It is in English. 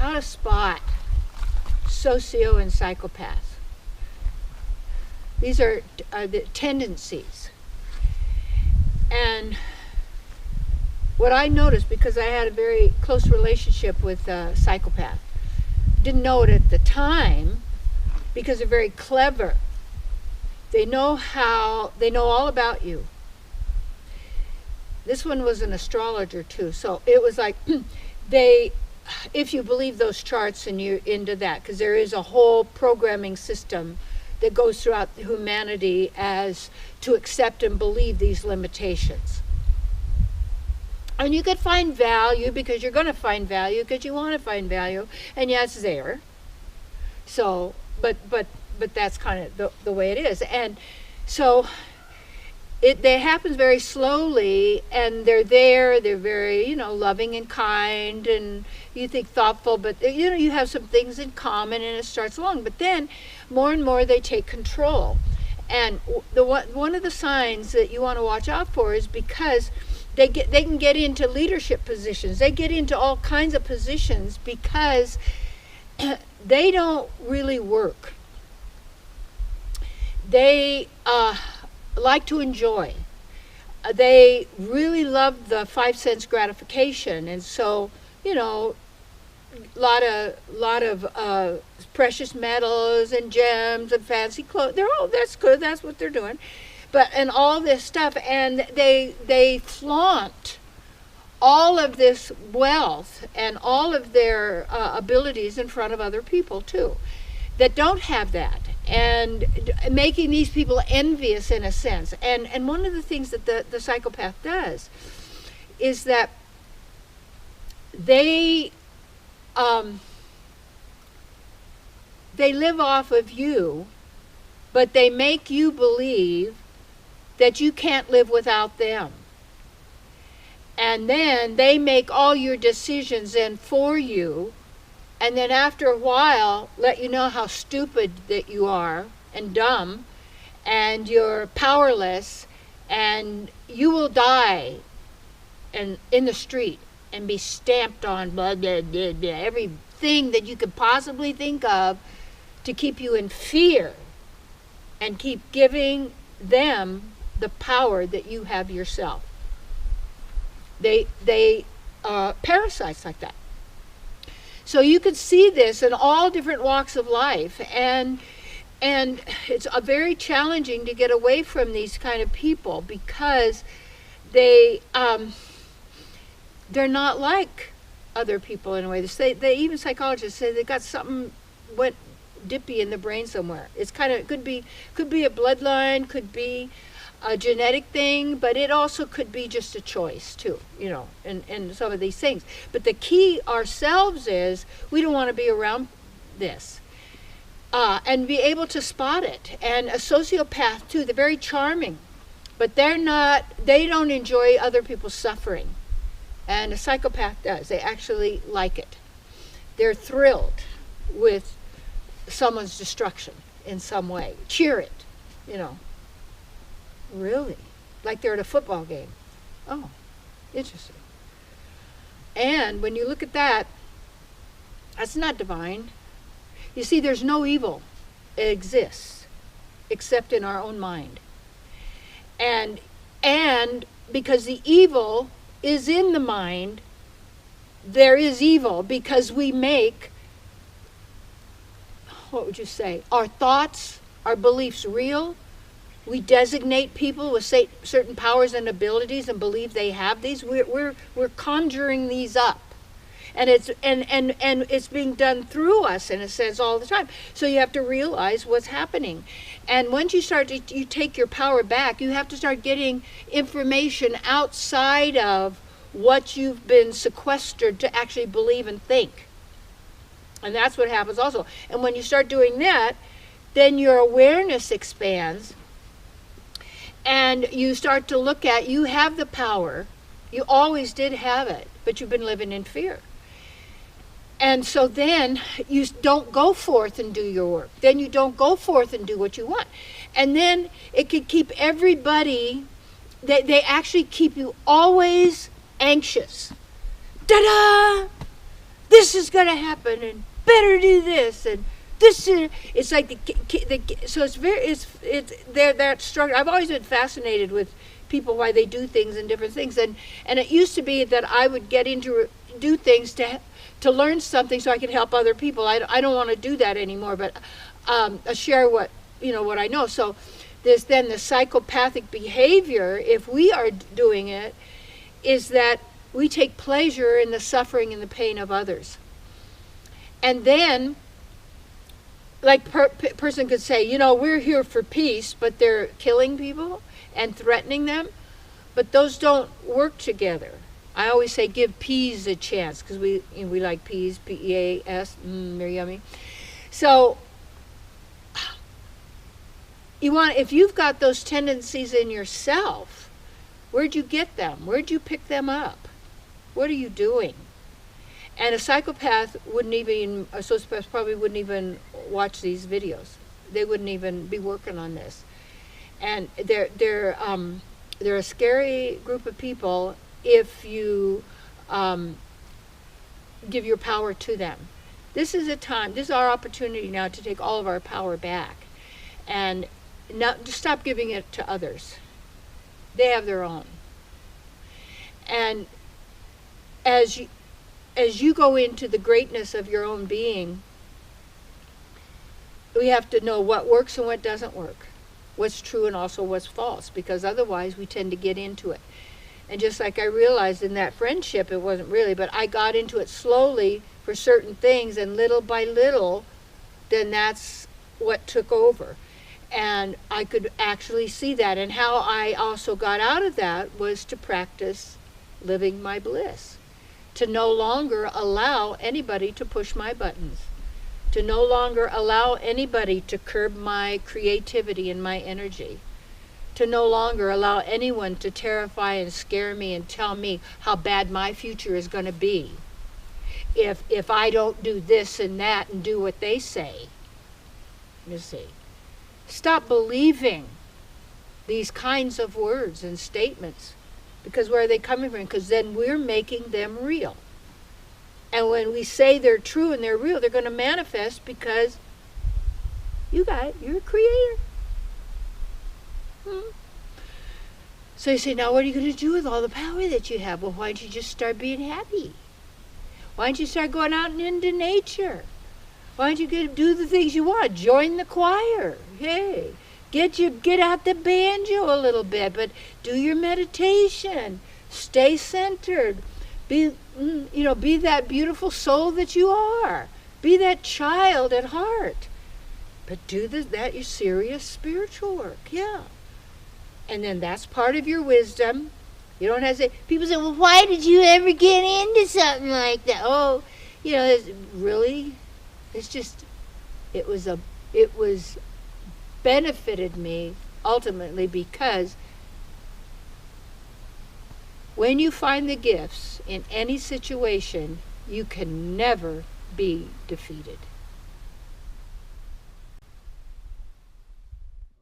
how to spot socio and psychopaths. These are the tendencies. And what I noticed, because I had a very close relationship with a psychopath, didn't know it at the time, because they're very clever. They know all about you. This one was an astrologer too, so it was like if you believe those charts and you're into that, because there is a whole programming system that goes throughout humanity as to accept and believe these limitations. And you could find value, because you're going to find value, because you want to find value, and yeah, it's there. So, but that's kind of the way it is. And so it happens very slowly, and they're very, loving and kind, and you think thoughtful, but you have some things in common, and it starts along. But then more and more they take control. And one of the signs that you want to watch out for is because they can get into leadership positions. They get into all kinds of positions because they don't really work. They like to enjoy. They really love the 5 cents gratification, and so lot of precious metals and gems and fancy clothes. That's good. That's what they're doing. And all this stuff, and they flaunt all of this wealth and all of their abilities in front of other people too, that don't have that, and making these people envious in a sense. And one of the things that the psychopath does is that they live off of you, but they make you believe that you can't live without them. And then they make all your decisions in for you, and then after a while let you know how stupid that you are and dumb, and you're powerless, and you will die in the street and be stamped on, blah, blah, blah, blah, everything that you could possibly think of to keep you in fear and keep giving them the power that you have yourself. They parasites like that. So you could see this in all different walks of life, and it's very challenging to get away from these kind of people, because they're not like other people in a way. They even psychologists say they got something went dippy in the brain somewhere. It's kind of could be a bloodline, could be a genetic thing, but it also could be just a choice too, and some of these things. But the key ourselves is we don't want to be around this, and be able to spot it. And a sociopath too, they're very charming, but they don't enjoy other people's suffering. And a psychopath does. They actually like it. They're thrilled with someone's destruction in some way. Cheer it, Really? Like they're at a football game. Oh, interesting. And when you look at that, that's not divine. You see, there's no evil. It exists, except in our own mind. And because the evil is in the mind, there is evil, because we make, what would you say, our thoughts, our beliefs real. We designate people with certain powers and abilities and believe they have these. We're conjuring these up, and it's being done through us in a sense all the time. So you have to realize what's happening, and once you you take your power back, you have to start getting information outside of what you've been sequestered to actually believe and think, and that's what happens also. And when you start doing that, then your awareness expands. And you start to look at, you have the power. You always did have it, but you've been living in fear. And so then you don't go forth and do your work. Then you don't go forth and do what you want. And then it could keep everybody, they actually keep you always anxious. Ta-da! this is going to happen, and better do this, and this is, it's like so it's very, they're that struggle. I've always been fascinated with people, why they do things and different things, and it used to be that I would get into do things to learn something so I could help other people. I don't want to do that anymore, but I share what I know. So there's then the psychopathic behavior, if we are doing it, is that we take pleasure in the suffering and the pain of others. And then, like person could say, we're here for peace, but they're killing people and threatening them. But those don't work together. I always say give peas a chance, because we like peas, P-E-A-S, they're yummy. So if you've got those tendencies in yourself, where'd you get them? Where'd you pick them up? What are you doing? And a sociopath probably wouldn't even watch these videos. They wouldn't even be working on this. And they're a scary group of people if you give your power to them. This is our opportunity now to take all of our power back, and not to stop giving it to others. They have their own. And as you go into the greatness of your own being, we have to know what works and what doesn't work, what's true and also what's false, because otherwise we tend to get into it. And just like I realized in that friendship, it wasn't really, but I got into it slowly for certain things, and little by little, then that's what took over. And I could actually see that. And how I also got out of that was to practice living my bliss, to no longer allow anybody to push my buttons, to no longer allow anybody to curb my creativity and my energy, to no longer allow anyone to terrify and scare me and tell me how bad my future is going to be if I don't do this and that and do what they say. You see, stop believing these kinds of words and statements, because where are they coming from? Because then we're making them real. And when we say they're true and they're real, they're going to manifest, because you're a creator. So you say, now what are you going to do with all the power that you have? Well, why don't you just start being happy? Why don't you start going out and into nature? Why don't you do the things you want? Join the choir. Hey, get out the banjo a little bit, but do your meditation. Stay centered. Be that beautiful soul that you are. Be that child at heart. But do that your serious spiritual work. Yeah. And then that's part of your wisdom. You don't have to say, people say, well, why did you ever get into something like that? Oh, it was benefited me ultimately, because when you find the gifts in any situation, you can never be defeated.